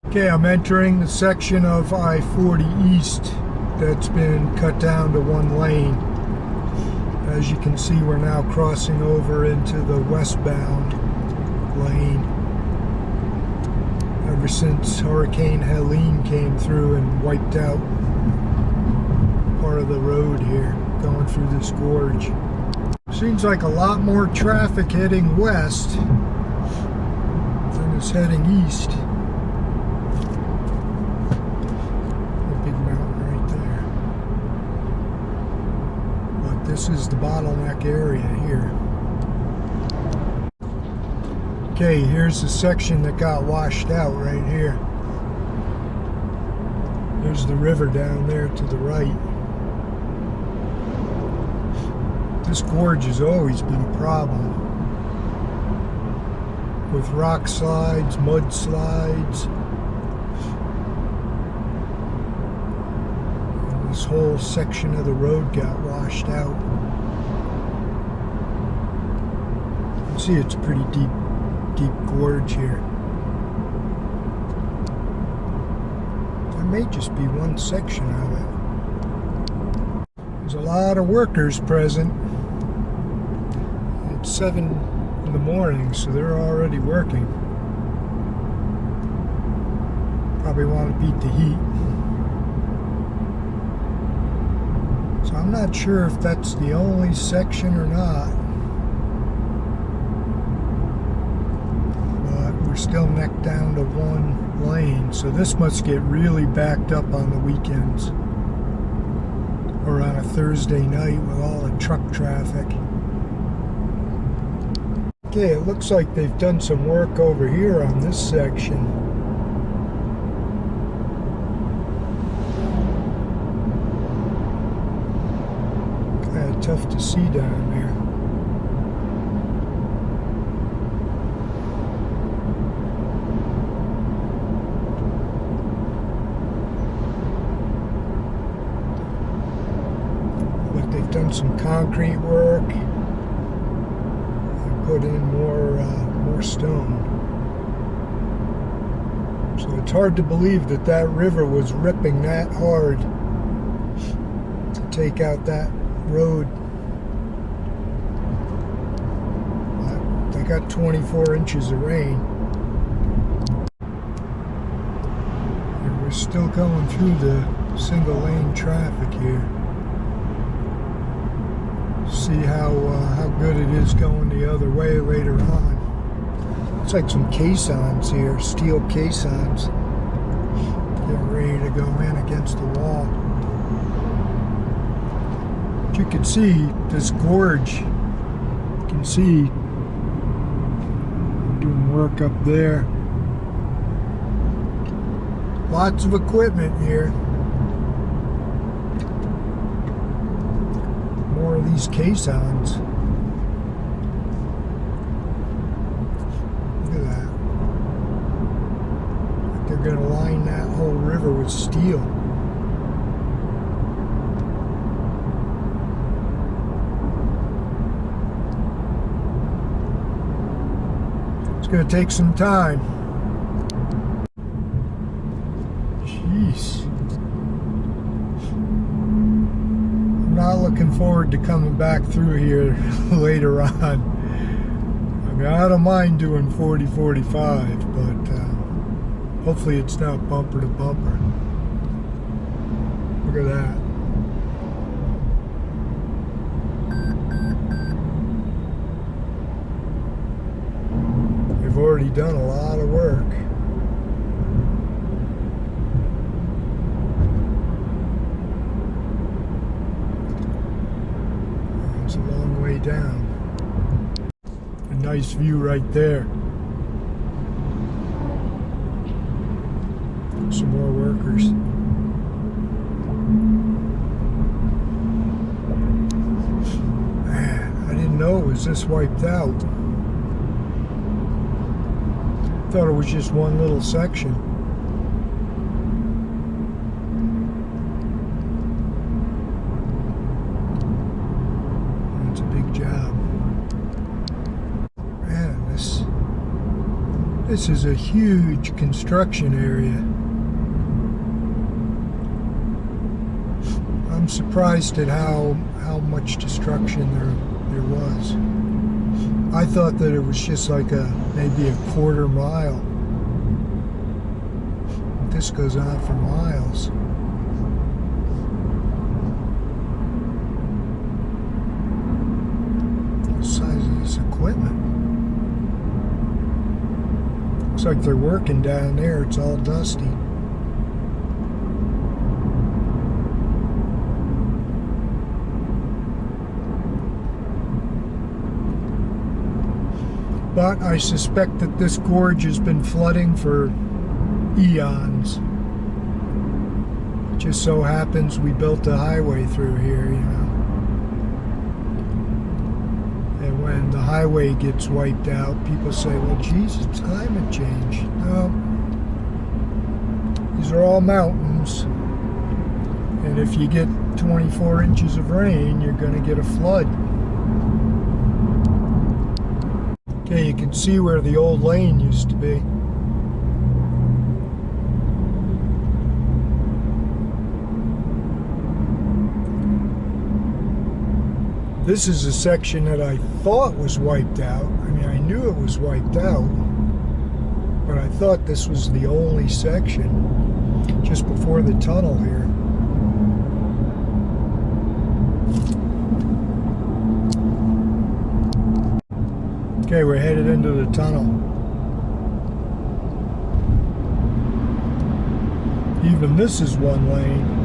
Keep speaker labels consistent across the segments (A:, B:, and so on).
A: Okay, I'm entering the section of I-40 East that's been cut down to one lane. As you can see, we're now crossing over into the westbound lane. Ever since Hurricane Helene came through and wiped out part of the road here, going through this gorge. Seems like a lot more traffic heading west than is heading east. This is the bottleneck area here. Okay, here's the section that got washed out right here. There's the river down there to the right. This gorge has always been a problem with rock slides, mudslides. This whole section of the road got washed out. You can see it's a pretty deep gorge here. There may just be one section of it. There's a lot of workers present. It's 7 in the morning, so they're already working. Probably want to beat the heat. So I'm not sure if that's the only section or not, but we're still neck down to one lane, so this must get really backed up on the weekends or on a Thursday night with all the truck traffic. Okay, it looks like they've done some work over here on this section. Tough to see down there. But they've done some concrete work and put in more stone. So it's hard to believe that that river was ripping that hard to take out that road. They got 24 inches of rain. And we're still going through the single lane traffic here. See how good it is going the other way later on. It's like some caissons here, steel caissons. Getting ready to go in against the wall. You can see this gorge. You can see doing work up there. Lots of equipment here. More of these caissons. Look at that. They're going to line that whole river with steel. It's going to take some time. Jeez. I'm not looking forward to coming back through here later on. I mean, I don't mind doing 40-45, but hopefully it's not bumper to bumper. Look at that. Already done a lot of work. It's a long way down. A nice view right there. Some more workers. Man, I didn't know it was this wiped out. Thought it was just one little section. It's a big job. Man, this This is a huge construction area. I'm surprised at how much destruction there was. I thought that it was just like maybe a quarter mile. This goes on for miles. The size of this equipment. Looks like they're working down there. It's all dusty. But I suspect that this gorge has been flooding for eons. It just so happens we built a highway through here, you know. And when the highway gets wiped out, people say, well, geez, it's climate change. No. These are all mountains. And if you get 24 inches of rain, you're going to get a flood. Okay, you can see where the old lane used to be. This is a section that I thought was wiped out. I mean, I knew it was wiped out, but I thought this was the only section just before the tunnel here. Okay, we're headed into the tunnel. Even this is one lane.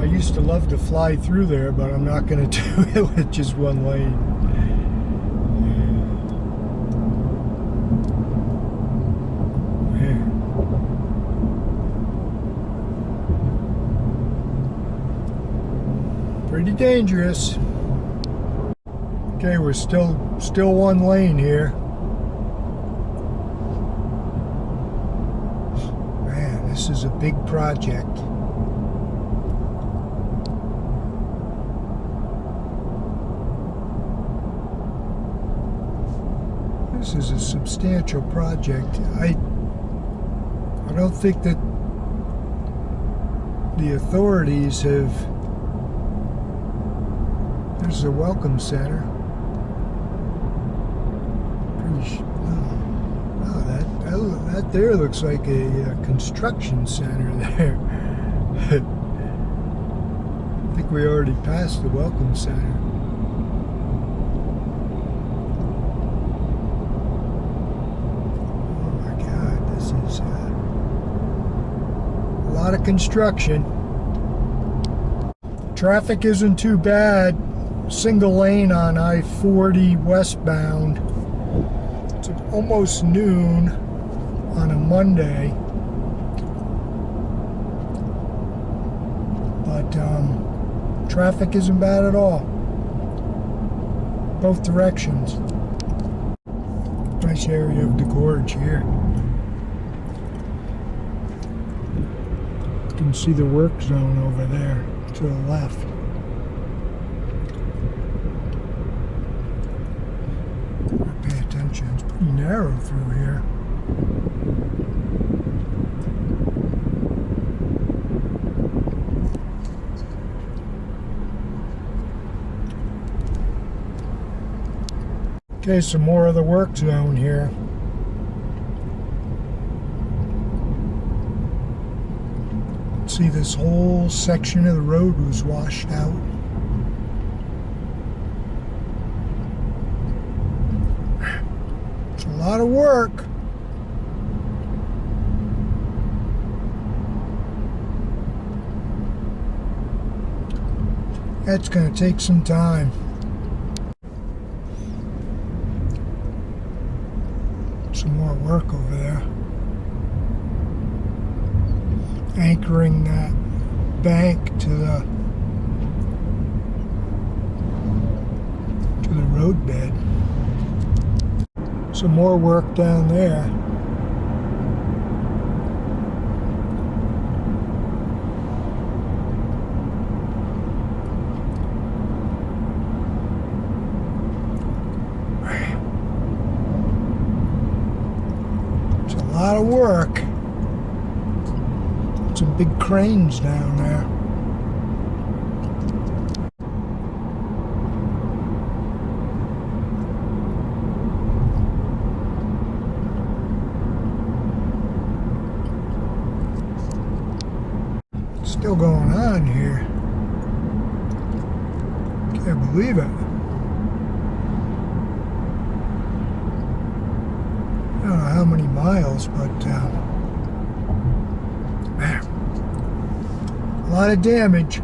A: I used to love to fly through there, but I'm not going to do it with just one lane. Pretty dangerous. Okay, we're still one lane here. Man, this is a big project. This is a substantial project. I don't think that the authorities have. There's a welcome center. That there looks like a construction center there. I think we already passed the welcome center. Oh my God, this is a lot of construction. Traffic isn't too bad. Single lane on I-40 westbound. It's almost noon on a Monday. But traffic isn't bad at all. Both directions. Nice area of the gorge here. You can see the work zone over there to the left. Pay attention, it's pretty narrow through here. Okay, some more of the work zone here. See, this whole section of the road was washed out. It's a lot of work. That's going to take some time. Some more work over there. Anchoring that bank to the roadbed. Some more work down there. A lot of work. Some big cranes down there. Still going on here. Can't believe it. I don't know how many miles, but man, a lot of damage.